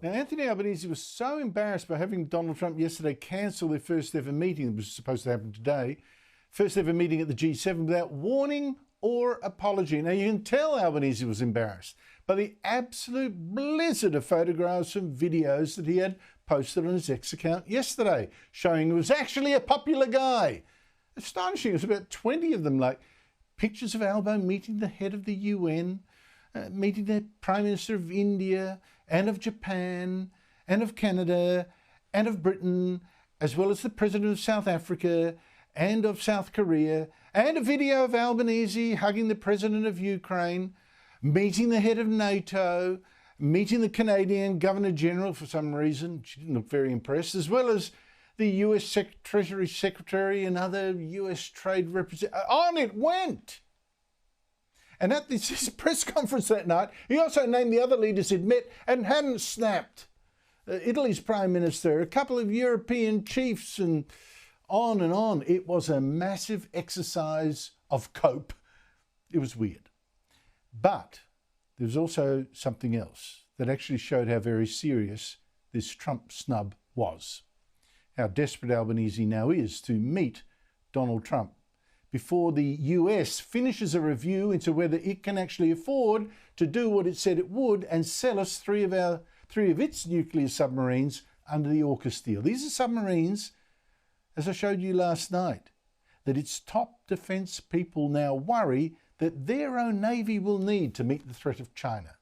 Now, Anthony Albanese was so embarrassed by having Donald Trump yesterday cancel their first ever meeting that was supposed to happen today, first ever meeting at the G7 without warning or apology. Now, you can tell Albanese was embarrassed by the absolute blizzard of photographs and videos that he had posted on his X account yesterday, showing he was actually a popular guy. Astonishing. It was about 20 of them, like pictures of Albo meeting the head of the UN, meeting the Prime Minister of India and of Japan and of Canada and of Britain, as well as the President of South Africa and of South Korea, and a video of Albanese hugging the President of Ukraine, meeting the head of NATO, meeting the Canadian Governor General for some reason. She didn't look very impressed, as well as the US Treasury Secretary and other US trade representatives. On it went. And at this press conference that night, he also named the other leaders he'd met and hadn't snapped. Italy's Prime Minister, a couple of European chiefs, and on and on. It was a massive exercise of cope. It was weird. But there was also something else that actually showed how very serious this Trump snub was. How desperate Albanese now is to meet Donald Trump before the US finishes a review into whether it can actually afford to do what it said it would and sell us three of its nuclear submarines under the AUKUS deal. These are submarines, as I showed you last night, that its top defence people now worry that their own navy will need to meet the threat of China.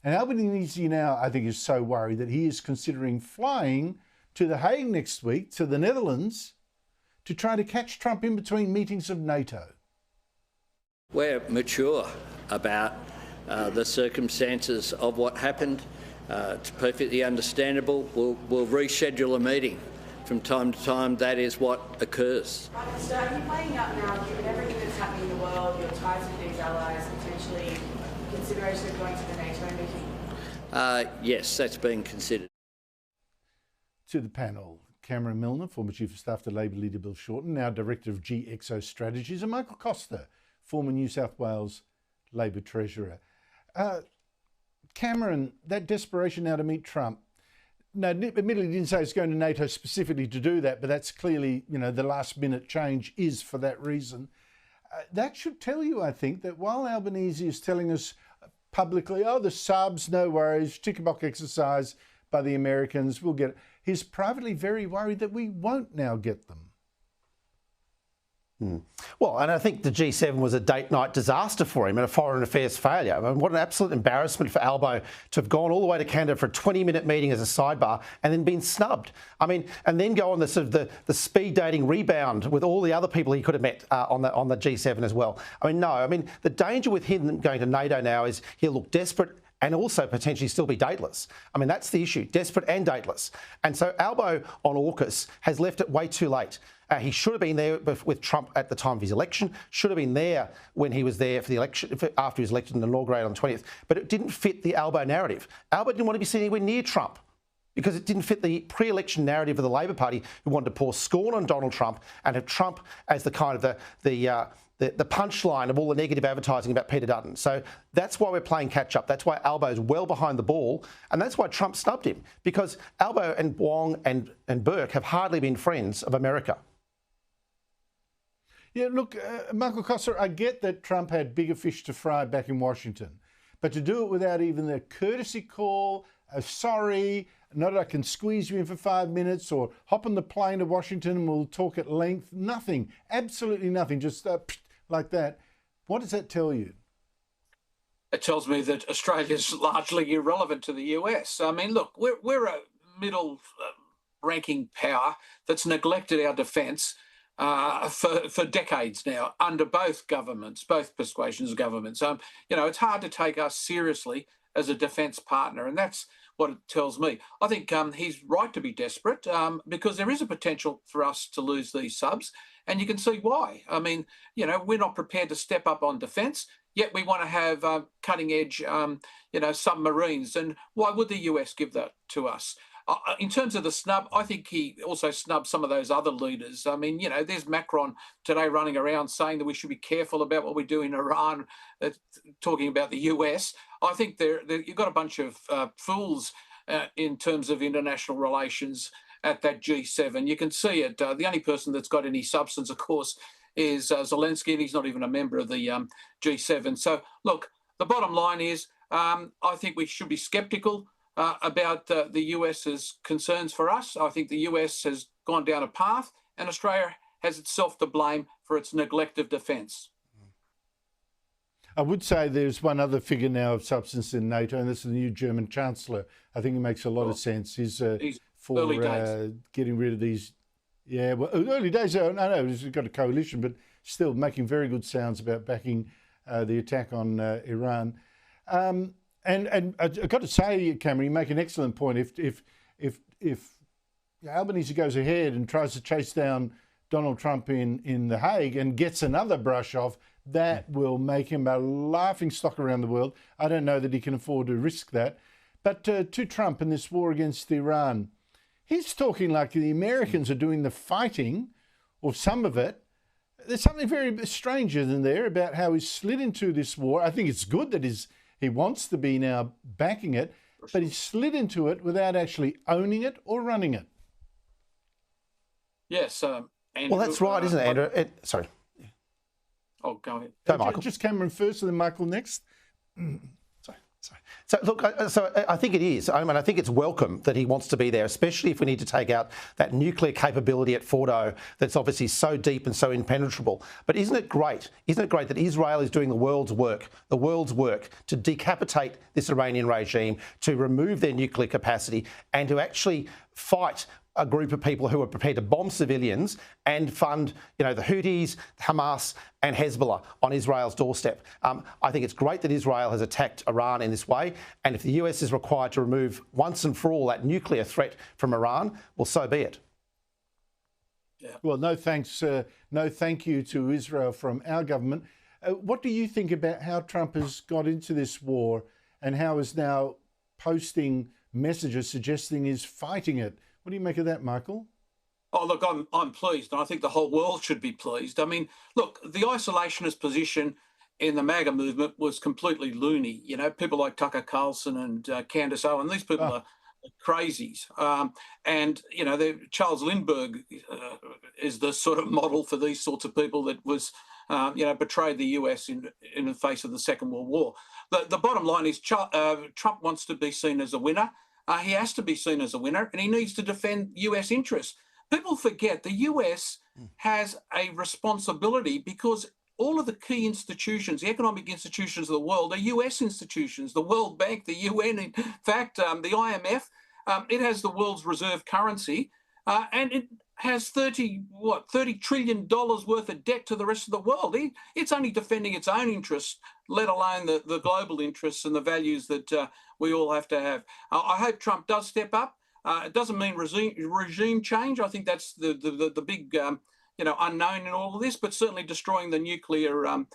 And Albanese now, I think, is so worried that he is considering flying to The Hague next week, to the Netherlands, to try to catch Trump in between meetings of NATO. We're mature about the circumstances of what happened. It's perfectly understandable. We'll reschedule a meeting from time to time. That is what occurs. So are you playing out now, given everything that's happening in the world, your ties with these allies, potentially consideration of going to the NATO meeting? Yes, that's being considered. To the panel, Cameron Milner, former Chief of Staff to Labor leader Bill Shorten, now Director of GXO Strategies, and Michael Costa, former New South Wales Labor Treasurer. Cameron, that desperation now to meet Trump, no, admittedly didn't say it's going to NATO specifically to do that, but that's clearly, the last minute change is for that reason. That should tell you, I think, that while Albanese is telling us publicly, oh, the subs, no worries, tick-a-box exercise by the Americans, we'll get it. He's privately very worried that we won't now get them. Well, and I think the G7 was a date night disaster for him and a foreign affairs failure. I mean, what an absolute embarrassment for Albo to have gone all the way to Canada for a 20-minute meeting as a sidebar and then been snubbed. I mean, and then go on the sort of the speed dating rebound with all the other people he could have met on the G7 as well. I mean, no, I mean, the danger with him going to NATO now is he'll look desperate and also potentially still be dateless. I mean, that's the issue, desperate and dateless. And so Albo on AUKUS has left it way too late. He should have been there with Trump at the time of his election, should have been there when he was there for the election, after he was elected and inaugurated on the 20th, but it didn't fit the Albo narrative. Albo didn't want to be seen anywhere near Trump because it didn't fit the pre-election narrative of the Labor Party, who wanted to pour scorn on Donald Trump and have Trump as the kind of the punchline of all the negative advertising about Peter Dutton. So that's why we're playing catch-up. That's why Albo's well behind the ball, and that's why Trump snubbed him, because Albo and Wong and Burke have hardly been friends of America. Yeah, look, Michael Costa, I get that Trump had bigger fish to fry back in Washington, but to do it without even the courtesy call, sorry, not that I can squeeze you in for 5 minutes, or hop on the plane to Washington and we'll talk at length, nothing, absolutely nothing, just like that. What does that tell you? It tells me that Australia's largely irrelevant to the US. I mean, look, we're a middle-ranking power that's neglected our defence for decades now, under both governments, both persuasions governments. It's hard to take us seriously as a defence partner, and that's what it tells me. I think he's right to be desperate because there is a potential for us to lose these subs, and you can see why. I mean, we're not prepared to step up on defence, yet we want to have cutting-edge, submarines, and why would the US give that to us? In terms of the snub, I think he also snubbed some of those other leaders. I mean, there's Macron today running around saying that we should be careful about what we do in Iran, talking about the US. I think you've got a bunch of fools in terms of international relations at that G7. You can see it. The only person that's got any substance, of course, is Zelensky, and he's not even a member of the G7. So, look, the bottom line is I think we should be sceptical about the US's concerns for us. I think the US has gone down a path, and Australia has itself to blame for its neglect of defence. I would say there's one other figure now of substance in NATO, and this is the new German Chancellor. I think it makes a lot of sense. He's for early days. Getting rid of these. Yeah, well, early days. I know he's got a coalition, but still making very good sounds about backing the attack on Iran. And I've got to say, Cameron, you make an excellent point. If Albanese goes ahead and tries to chase down Donald Trump in The Hague and gets another brush off, that will make him a laughing stock around the world. I don't know that he can afford to risk that. But to Trump in this war against Iran, he's talking like the Americans are doing the fighting, or some of it. There's something very strange in there about how he's slid into this war. I think it's good that he wants to be now backing it, but he slid into it without actually owning it or running it. Yes. Andrew, well, that's right, isn't it, Andrew? Sorry. Oh, go ahead. Go, Michael. Just Cameron first and then Michael next. Sorry. So look, I think it is. I mean, I think it's welcome that he wants to be there, especially if we need to take out that nuclear capability at Fordo that's obviously so deep and so impenetrable. But isn't it great? Isn't it great that Israel is doing the world's work to decapitate this Iranian regime, to remove their nuclear capacity, and to actually fight a group of people who are prepared to bomb civilians and fund, the Houthis, Hamas and Hezbollah on Israel's doorstep. I think it's great that Israel has attacked Iran in this way. And if the US is required to remove once and for all that nuclear threat from Iran, well, so be it. Yeah. Well, no thanks. No thank you to Israel from our government. What do you think about how Trump has got into this war and how he's now posting messages suggesting he's fighting it? What do you make of that, Michael? Oh, look, I'm pleased, and I think the whole world should be pleased. I mean, look, the isolationist position in the MAGA movement was completely loony. People like Tucker Carlson and Candace Owen, these people are crazies. Charles Lindbergh is the sort of model for these sorts of people that was, betrayed the US in the face of the Second World War. The bottom line is Trump wants to be seen as a winner. He has to be seen as a winner, and he needs to defend US interests. People forget the US has a responsibility because all of the key institutions, the economic institutions of the world, are US institutions. The World Bank, the UN, in fact, the IMF. It has the world's reserve currency, and it has $30 trillion worth of debt to the rest of the world. It's only defending its own interests, let alone the global interests and the values that we all have to have. I hope Trump does step up. It doesn't mean regime change. I think that's the big unknown in all of this, but certainly destroying the nuclear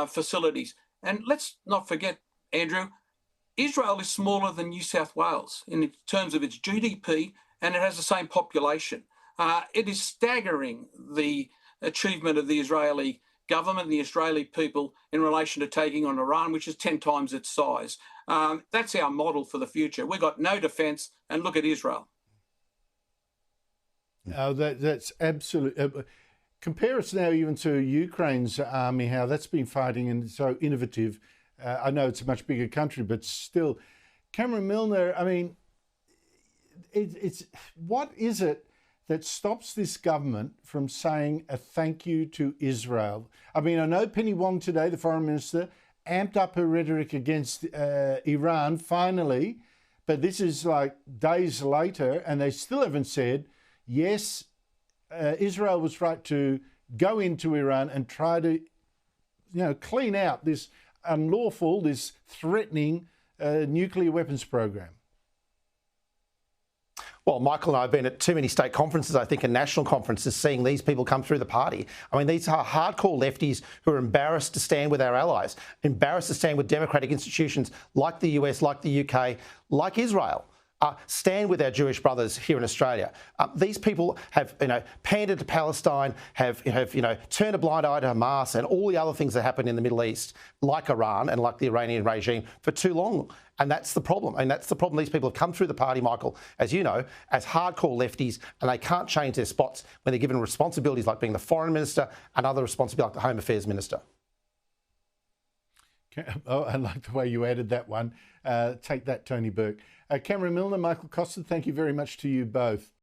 facilities. And let's not forget, Andrew, Israel is smaller than New South Wales in terms of its GDP, and it has the same population. It is staggering, the achievement of the Israeli government, the Israeli people in relation to taking on Iran, which is 10 times its size. That's our model for the future. We've got no defence, and look at Israel. That's absolute. Compare us now even to Ukraine's army, how that's been fighting and so innovative. I know it's a much bigger country, but still. Cameron Milner, I mean, it's what is it that stops this government from saying a thank you to Israel? I mean, I know Penny Wong today, the foreign minister, amped up her rhetoric against Iran finally, but this is like days later and they still haven't said, yes, Israel was right to go into Iran and try to, clean out this unlawful, this threatening nuclear weapons program. Well, Michael and I have been at too many state conferences, I think, and national conferences, seeing these people come through the party. I mean, these are hardcore lefties who are embarrassed to stand with our allies, embarrassed to stand with democratic institutions like the US, like the UK, like Israel. stand with our Jewish brothers here in Australia. These people have, pandered to Palestine, have turned a blind eye to Hamas and all the other things that happen in the Middle East, like Iran and like the Iranian regime, for too long. And that's the problem. And that's the problem. These people have come through the party, Michael, as you know, as hardcore lefties, and they can't change their spots when they're given responsibilities like being the foreign minister and other responsibilities like the home affairs minister. Oh, I like the way you added that one. Take that, Tony Burke. Cameron Milner, Michael Costa, thank you very much to you both.